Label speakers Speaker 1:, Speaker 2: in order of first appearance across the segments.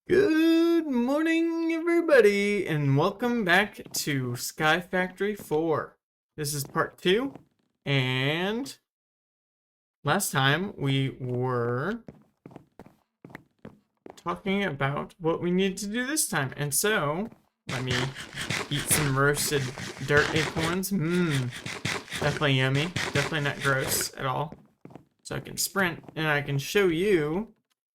Speaker 1: Good morning, everybody, and welcome back to Skyfactory 4. This is part 2, and last time we were talking about what we need to do this time. And so, let me eat some roasted dirt acorns. Definitely yummy. Definitely not gross at all. So I can sprint, and I can show you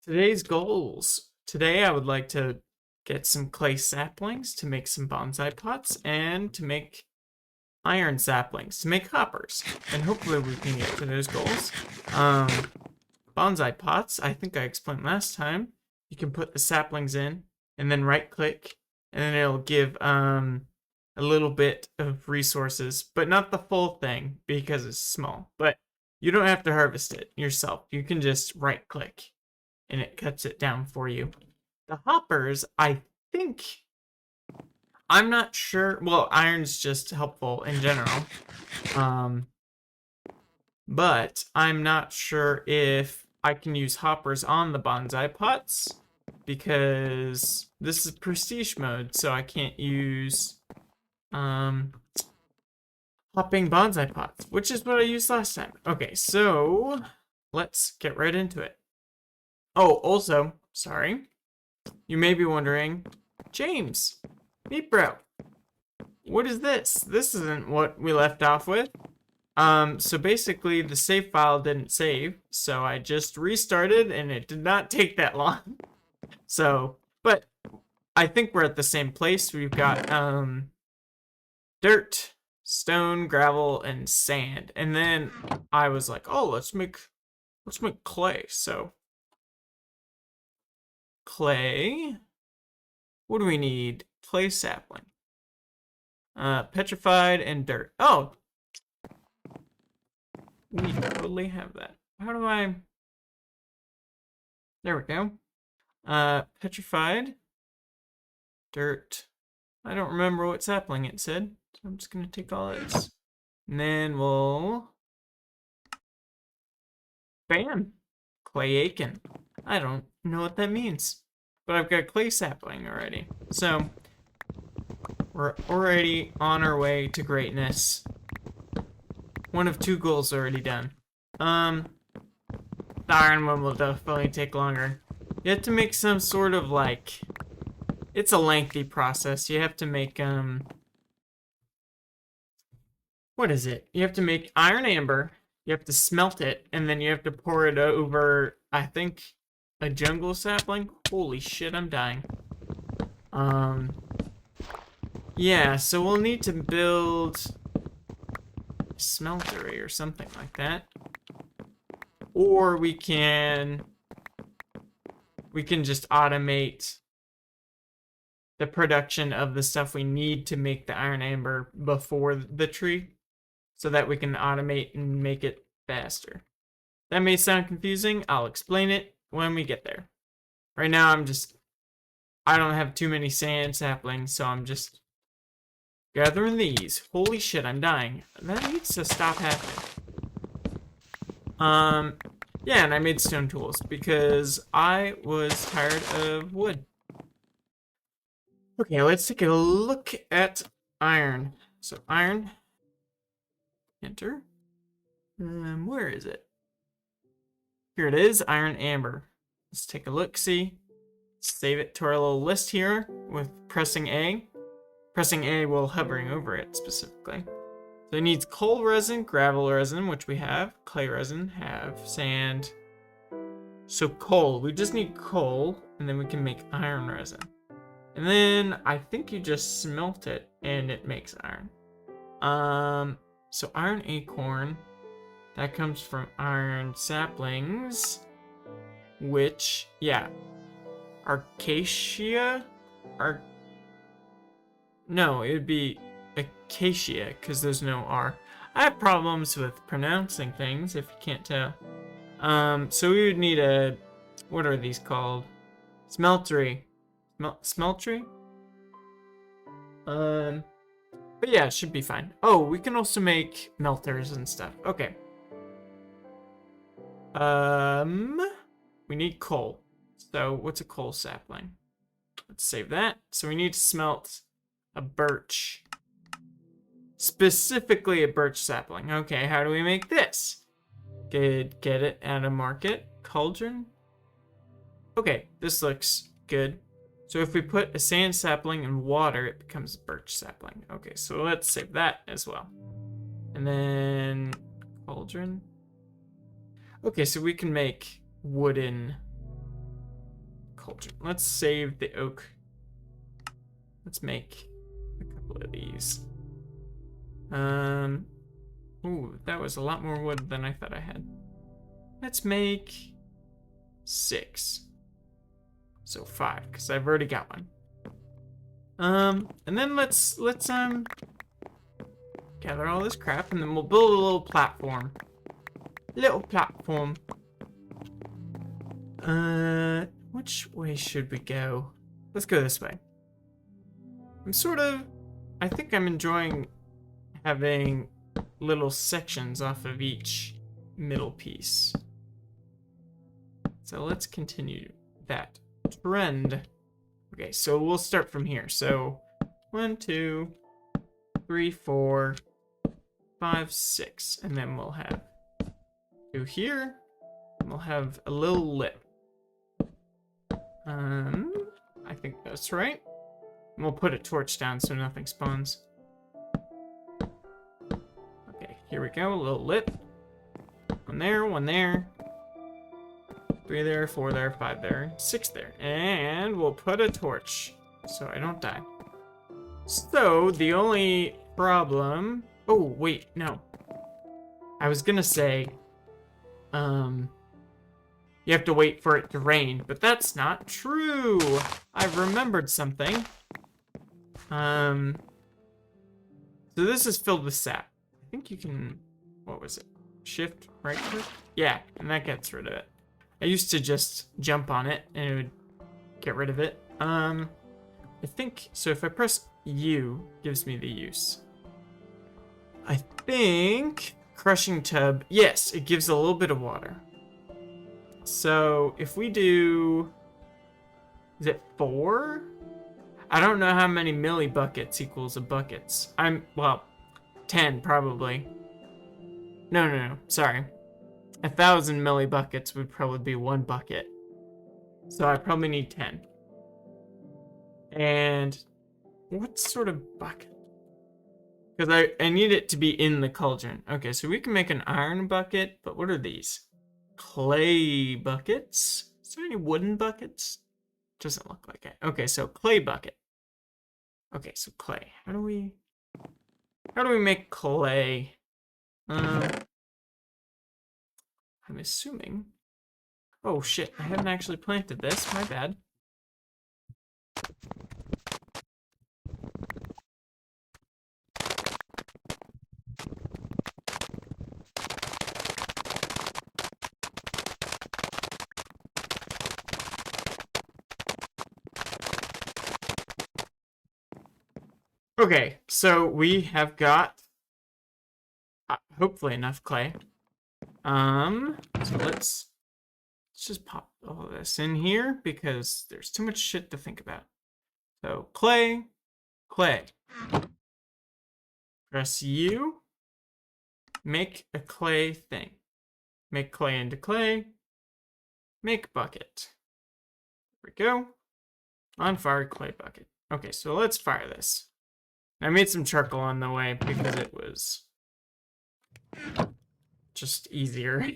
Speaker 1: today's goals. Today I would like to get some clay saplings to make some bonsai pots and to make iron saplings to make hoppers. And hopefully we can get to those goals. Bonsai pots, I think I explained last time. You can put the saplings in and then right click and then it'll give a little bit of resources, but not the full thing because it's small. But you don't have to harvest it yourself. You can just right click and it cuts it down for you. The hoppers, I think, I'm not sure. Well, iron's just helpful in general. But I'm not sure if I can use hoppers on the bonsai pots because this is prestige mode, so I can't use hopping bonsai pots, which is what I used last time. Okay, so let's get right into it. Oh, also, sorry, you may be wondering, James, Meat Bro, what is this? This isn't what we left off with. So basically the save file didn't save, so I just restarted and it did not take that long. So, but I think we're at the same place. We've got, dirt, stone, gravel, and sand. And then I was like, oh, let's make clay. So, clay. What do we need? Clay sapling. Petrified and dirt. Oh, we totally have that. How do I... There we go. Petrified. Dirt. I don't remember what sapling it said. So I'm just going to take all this. And then we'll... Bam! Clay Aiken. I don't know what that means. But I've got clay sapling already. So, we're already on our way to greatness. One of two goals already done. The iron one will definitely take longer. You have to make some sort of like... It's a lengthy process. You have to make, what is it? You have to make iron amber. You have to smelt it, and then you have to pour it over, I think, a jungle sapling. Holy shit, I'm dying. Yeah, so we'll need to build a smeltery or something like that. Or we can just automate the production of the stuff we need to make the iron amber before the tree, so that we can automate and make it faster. That may sound confusing. I'll explain it when we get there. Right now, I don't have too many sand saplings, so I'm just gathering these. Holy shit, I'm dying. That needs to stop happening. Yeah, and I made stone tools because I was tired of wood. Okay, let's take a look at iron. So iron, enter. Where is it? Here it is, iron amber. Let's take a look, see. Save it to our little list here with pressing A. Pressing A while hovering over it specifically. So it needs coal resin, gravel resin, which we have, clay resin, have, sand. So coal, we just need coal, and then we can make iron resin. And then I think you just smelt it and it makes iron. So iron acorn, that comes from iron saplings, which, yeah, acacia? No, it would be acacia, because there's no R. I have problems with pronouncing things, if you can't tell. So we would need a, what are these called? Smeltery. Smeltery? But yeah, it should be fine. Oh, we can also make melters and stuff. Okay. We need coal. So what's a coal sapling? Let's save that. So we need to smelt a birch. Specifically a birch sapling. Okay, how do we make this? Good, get it at a market. Cauldron. Okay, this looks good. So if we put a sand sapling in water, it becomes a birch sapling. Okay, so let's save that as well. And then cauldron. Okay, so we can make wooden cauldron. Let's save the oak. Let's make a couple of these. Ooh, that was a lot more wood than I thought I had. Let's make 6. So 5, because I've already got one. And then let's gather all this crap, and then we'll build a little platform. Little platform. Which way should we go? Let's go this way. I think I'm enjoying having little sections off of each middle piece. So let's continue that trend. Okay, so we'll start from here. So 1, 2, 3, 4, 5, 6, and then we'll have 2 here, and we'll have a little lip. I think that's right. And we'll put a torch down so nothing spawns. Okay, here we go, a little lip. 1 there, 1 there. 3 there, 4 there, 5 there, 6 there. And we'll put a torch so I don't die. So the only problem... Oh, wait, no. I was gonna say, you have to wait for it to rain, but that's not true. I've remembered something. So this is filled with sap. I think you can, what was it? Shift, right click? Yeah, and that gets rid of it. I used to just jump on it and it would get rid of it. I think, so if I press U, gives me the use. I think crushing tub, yes, it gives a little bit of water. So if we do, is it 4? I don't know how many milli buckets equals a buckets. Well, 10 probably. No, sorry. 1,000 milli buckets would probably be 1 bucket. So I probably need 10. And what sort of bucket? Because I need it to be in the cauldron. Okay, so we can make an iron bucket, but what are these? Clay buckets? Is there any wooden buckets? Doesn't look like it. Okay, so clay bucket. Okay, so clay. How do we make clay? I'm assuming. Oh shit, I haven't actually planted this. My bad. Okay, so we have got hopefully enough clay. So let's just pop all of this in here because there's too much shit to think about. So clay. Press U. Make a clay thing. Make clay into clay. Make bucket. There we go. On fire clay bucket. Okay, so let's fire this. I made some charcoal on the way because it was just easier.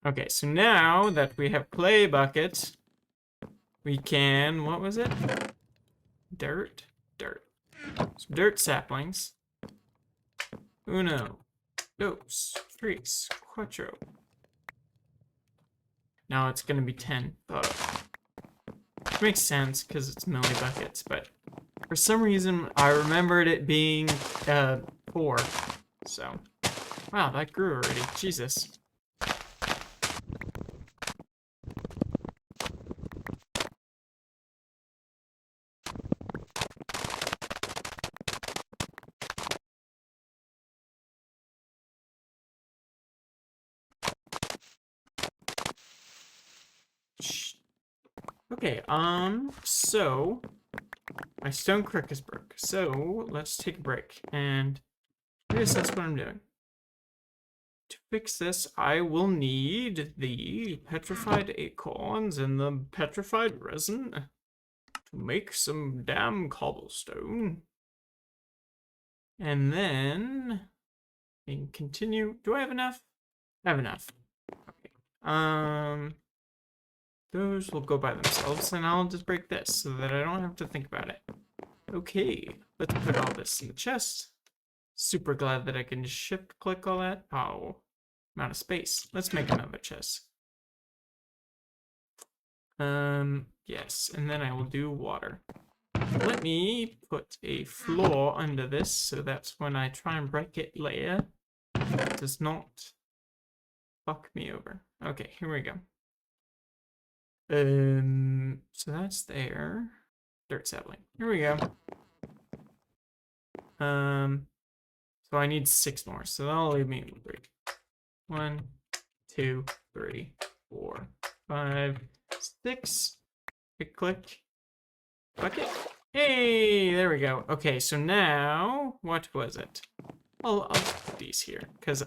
Speaker 1: Okay, so now that we have clay bucket, we can, what was it? Dirt. Some dirt saplings. 1, 2, 3, 4. Now it's gonna be 10. Which makes sense because it's milli buckets, but for some reason I remembered it being 4. So, wow, that grew already. Jesus. Okay, so my stone crick is broke. So let's take a break and reassess what I'm doing. To fix this, I will need the petrified acorns and the petrified resin to make some damn cobblestone. And then we can continue. Do I have enough? I have enough. Okay. Those will go by themselves, and I'll just break this so that I don't have to think about it. Okay, let's put all this in the chest. Super glad that I can just shift click all that. Oh, I'm out of space. Let's make another chest. Yes, and then I will do water. Let me put a floor under this so that's when I try and break it later, it does not fuck me over. Okay, here we go. So that's there. Dirt sapling. Here we go. So I need 6 more, so that'll leave me with 3. 1, 2, 3, 4, 5, 6. Click. Bucket. Hey, there we go. Okay, so now, what was it? I'll put these here, because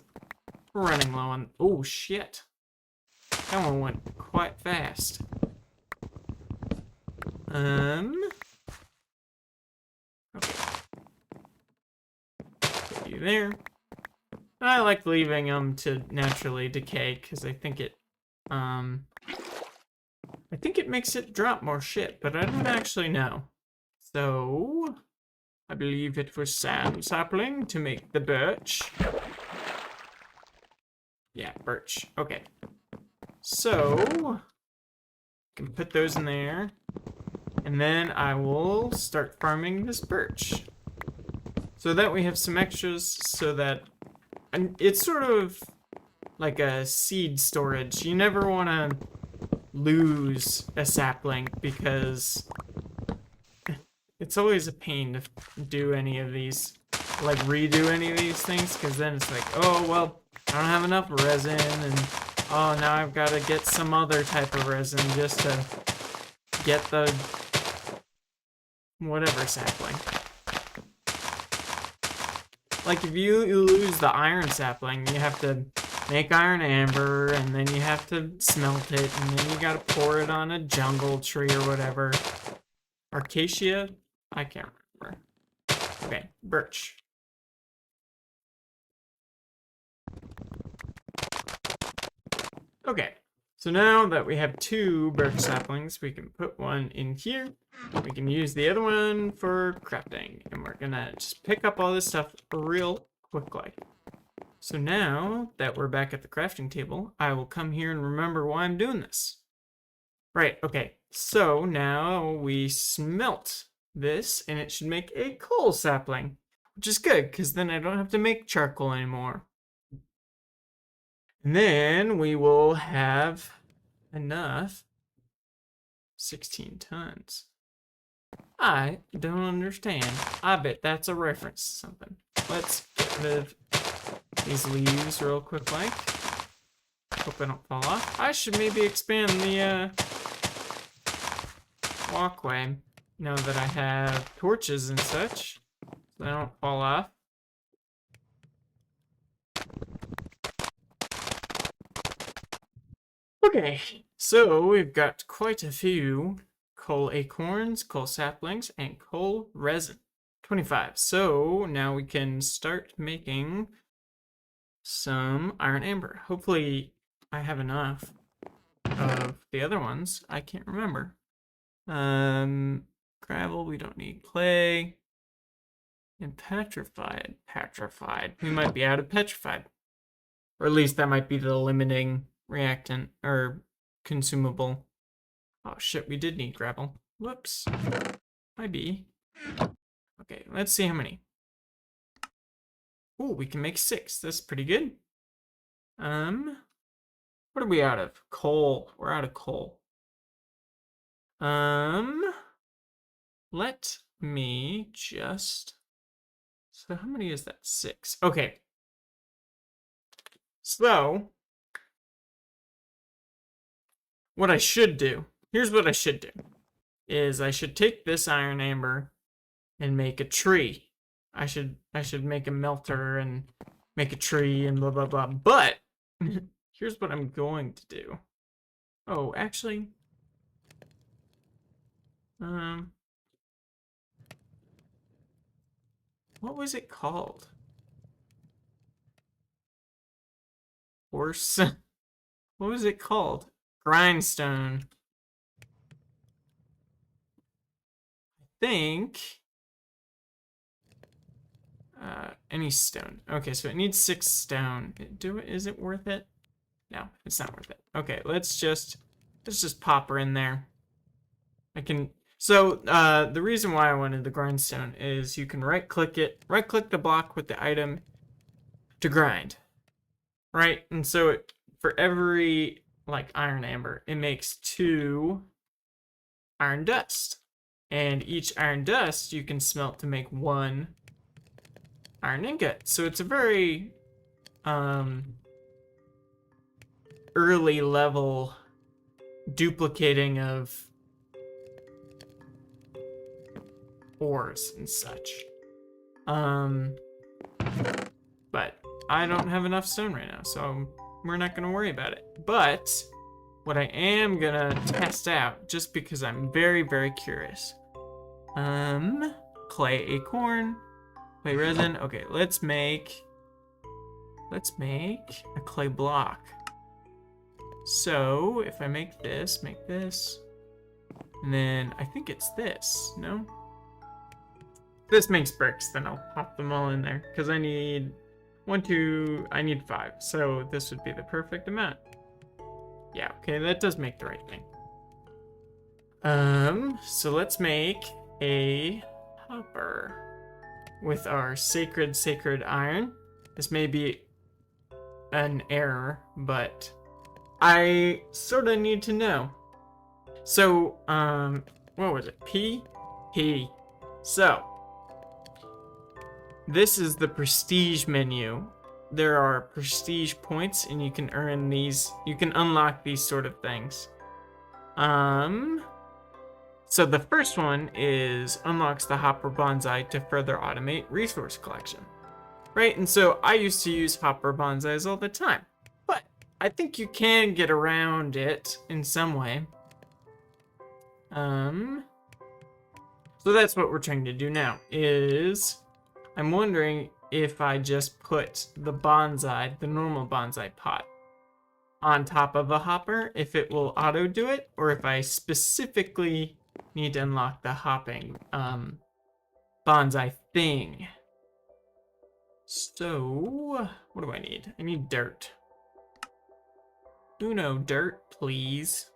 Speaker 1: we're running low on... Oh, shit. That one went quite fast. Okay. Put you there. I like leaving them to naturally decay, because I think it makes it drop more shit, but I don't actually know. So, I believe it was sand sapling to make the birch. Yeah, birch. Okay. So, can put those in there. And then I will start farming this birch. So that we have some extras so that... And it's sort of like a seed storage. You never want to lose a sapling because it's always a pain to do any of these, like redo any of these things, because then it's like, oh, well, I don't have enough resin, and oh, now I've got to get some other type of resin just to get the whatever sapling. Like if you lose the iron sapling, you have to make iron amber, and then you have to smelt it, and then you gotta pour it on a jungle tree or whatever. Acacia? I can't remember. Okay, birch. Okay, so now that we have 2 birch saplings, we can put one in here. We can use the other one for crafting, and we're gonna just pick up all this stuff real quickly. So now that we're back at the crafting table, I will come here and remember why I'm doing this. Right, okay, so now we smelt this, and it should make a coal sapling, which is good, because then I don't have to make charcoal anymore. And then we will have enough 16 tons. I don't understand. I bet that's a reference to something. Let's get rid of these leaves real quick like. Hope I don't fall off. I should maybe expand the walkway now that I have torches and such, so I don't fall off. Okay, so we've got quite a few coal acorns, coal saplings, and coal resin. 25. So now we can start making some iron amber. Hopefully I have enough of the other ones. I can't remember. Gravel, we don't need clay. And petrified. We might be out of petrified. Or at least that might be the limiting reactant or consumable. Oh shit, we did need gravel. Whoops. Might be. Okay, let's see how many. Ooh, we can make 6. That's pretty good. What are we out of? Coal. We're out of coal. Let me just... So how many is that? 6. Okay. So, what I should do here's what I should do. Is I should take this iron amber and make a tree. I should make a melter and make a tree and blah blah blah. But here's what I'm going to do. Oh, actually, what was it called? Horse. What was it called? Grindstone. I think. Any stone. Okay, so it needs 6 stone. Is it worth it? No, it's not worth it. Okay, let's just pop her in there. I can. So the reason why I wanted the grindstone is you can right click the block with the item to grind, right? And so for every like iron amber, it makes 2 iron dust, and each iron dust you can smelt to make 1 iron ingot. So it's a very early level duplicating of ores and such. But I don't have enough stone right now, so we're not gonna worry about it. But what I am gonna test out, just because I'm very, very curious. Clay acorn, clay resin. Okay, let's make a clay block. So if I make this, and then I think it's this, no? This makes bricks, then I'll pop them all in there, because I need 1, 2, I need 5, so this would be the perfect amount. Yeah, okay, that does make the right thing. So let's make a hopper with our sacred iron. This may be an error, but I sort of need to know. So, what was it? P? So, this is the prestige menu. There are prestige points, and you can earn these. You can unlock these sort of things. So the first one is unlocks the hopper bonsai to further automate resource collection. Right, and so I used to use hopper bonsais all the time, but I think you can get around it in some way. So that's what we're trying to do now, is I'm wondering if I just put the bonsai, the normal bonsai pot, on top of a hopper, if it will auto do it, or if I specifically need to unlock the hopping bonsai thing. So, what do I need? I need dirt. Uno dirt, please.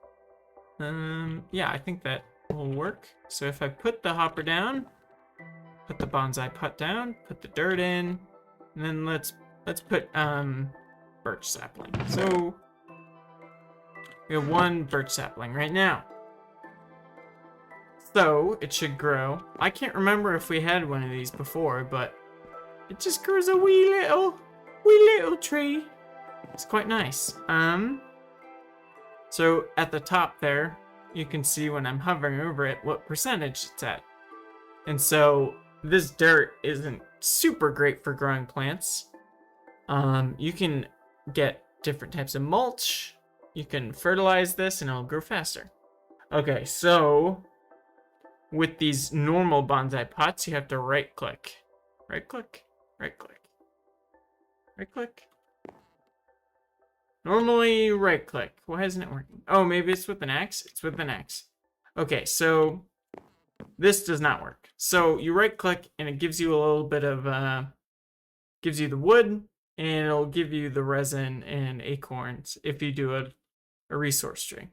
Speaker 1: Yeah, I think that will work. So if I put the hopper down, put the bonsai pot down, put the dirt in, and then let's put birch sapling. So we have 1 birch sapling right now. So it should grow. I can't remember if we had one of these before, but it just grows a wee little tree. It's quite nice. So at the top there, you can see when I'm hovering over it what percentage it's at. And so this dirt isn't super great for growing plants. You can get different types of mulch. You can fertilize this and it'll grow faster. Okay, so with these normal bonsai pots, you have to right click. Right click. Right click. Right click. Normally right click. Why isn't it working? Oh, maybe it's with an axe? It's with an axe. Okay, so this does not work. So you right click and it gives you a little bit of, gives you the wood, and it'll give you the resin and acorns if you do a resource tree.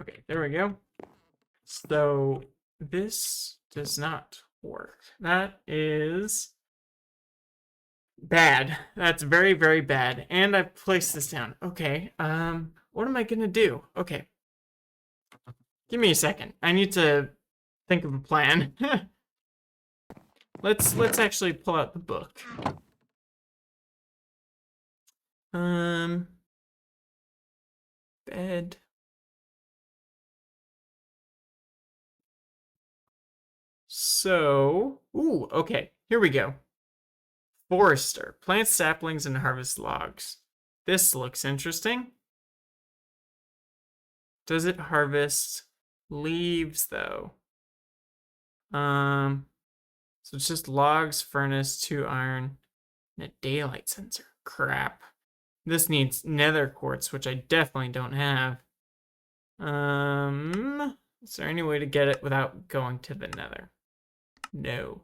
Speaker 1: Okay, there we go. So this does not work. That is bad. That's very, very bad. And I've placed this down. Okay, what am I gonna do? Okay. Give me a second. I need to think of a plan. Let's actually pull out the book. Bed. So, ooh, okay, here we go. Forester, plant saplings and harvest logs. This looks interesting. Does it harvest leaves though? So it's just logs, furnace, 2 iron, and a daylight sensor. Crap. This needs nether quartz, which I definitely don't have. Is there any way to get it without going to the nether? No.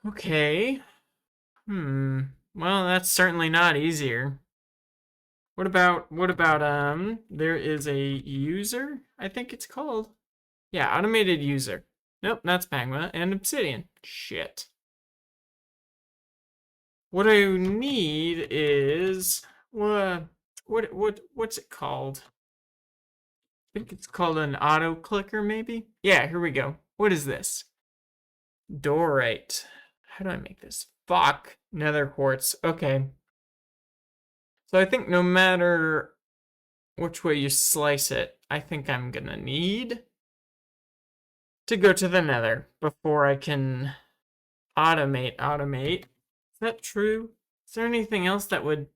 Speaker 1: Okay. Well, that's certainly not easier. What about, there is a user, I think it's called. Yeah, automated user. Nope, that's magma and obsidian. Shit. What I need is, what's it called? I think it's called an auto clicker, maybe? Yeah, here we go. What is this? Dorite. How do I make this? Fuck. Nether quartz. Okay. So I think no matter which way you slice it, I think I'm gonna need to go to the nether before I can automate. Is that true? Is there anything else that would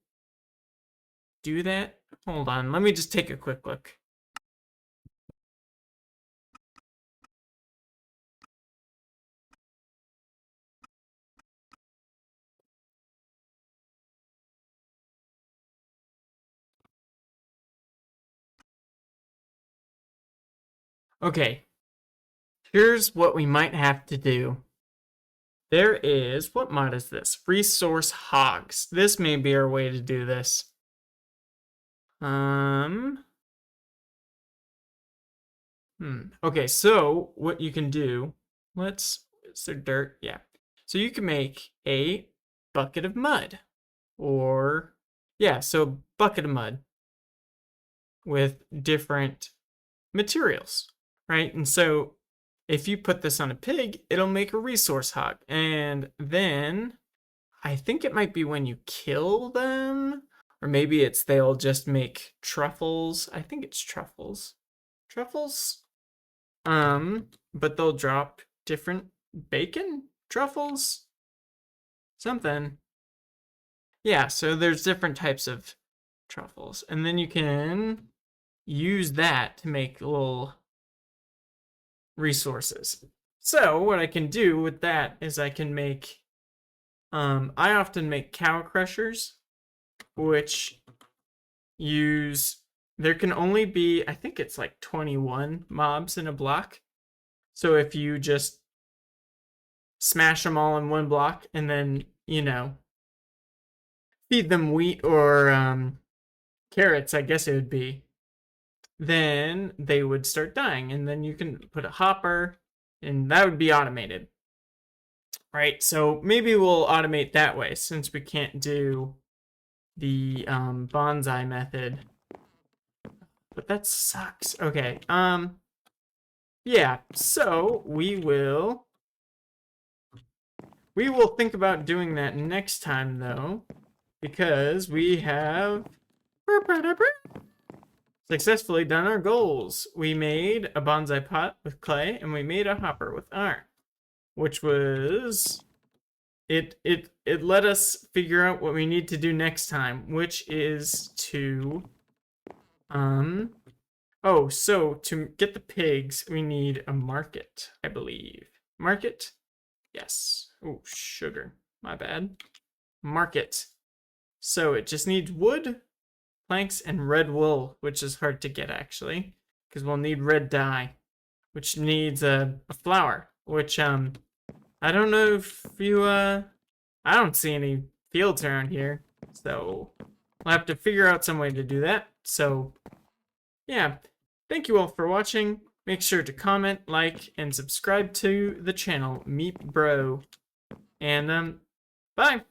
Speaker 1: do that? Hold on, let me just take a quick look. Okay, here's what we might have to do. There is, what mod is this? Resource hogs. This may be our way to do this. Okay, so what you can do, is there dirt? Yeah. So you can make a bucket of mud. Or, yeah, so bucket of mud with different materials, right? And so if you put this on a pig, it'll make a resource hog. And then I think it might be when you kill them, or maybe it's they'll just make truffles. I think it's truffles. Truffles? But they'll drop different bacon truffles? Something. Yeah, so there's different types of truffles. And then you can use that to make little resources. So what I can do with that is I can make, I often make cow crushers, which there can only be, I think it's like 21 mobs in a block. So if you just smash them all in one block and then, feed them wheat or carrots, I guess it would be, then they would start dying. And then you can put a hopper and that would be automated. Right, so maybe we'll automate that way since we can't do the bonsai method. But that sucks. Okay, yeah, so we will think about doing that next time though, because we have successfully done our goals. We made a bonsai pot with clay and we made a hopper with iron, which was it let us figure out what we need to do next time, which is to so to get the pigs, we need a market, I believe. Market? Yes. Oh, sugar. My bad. Market. So it just needs wood, planks, and red wool, which is hard to get actually, because we'll need red dye, which needs a flower, which I don't know if you I don't see any fields around here, so we'll have to figure out some way to do that. So yeah, thank you all for watching. Make sure to comment, like, and subscribe to the channel, Meep Bro. And bye.